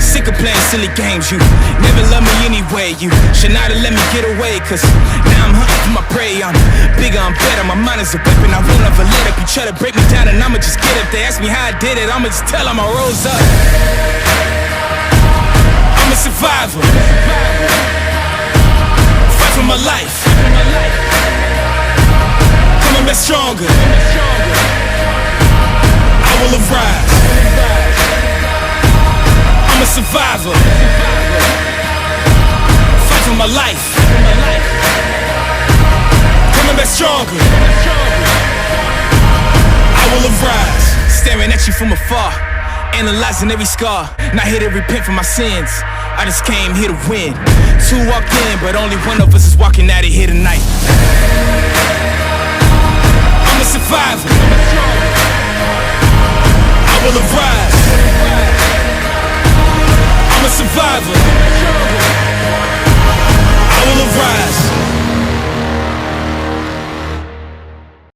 Sick of playing silly games, you never loved me anyway. You should not have let me get away, cause now I'm hunting for my prey. I'm bigger, I'm better, my mind is a weapon. I won't ever let up, you try to break me down and I'ma just get up. They ask me how I did it, I'ma just tell them I rose up. I'm a survivor, fight for my life, coming back stronger, I will arise. I'm a survivor, fight for my life, coming back stronger, I will arise. Staring at you from afar, analyzing every scar. Not here to repent for my sins, I just came here to win. Two walked in, but only one of us is walking out of here tonight. I'm a survivor, I will arise.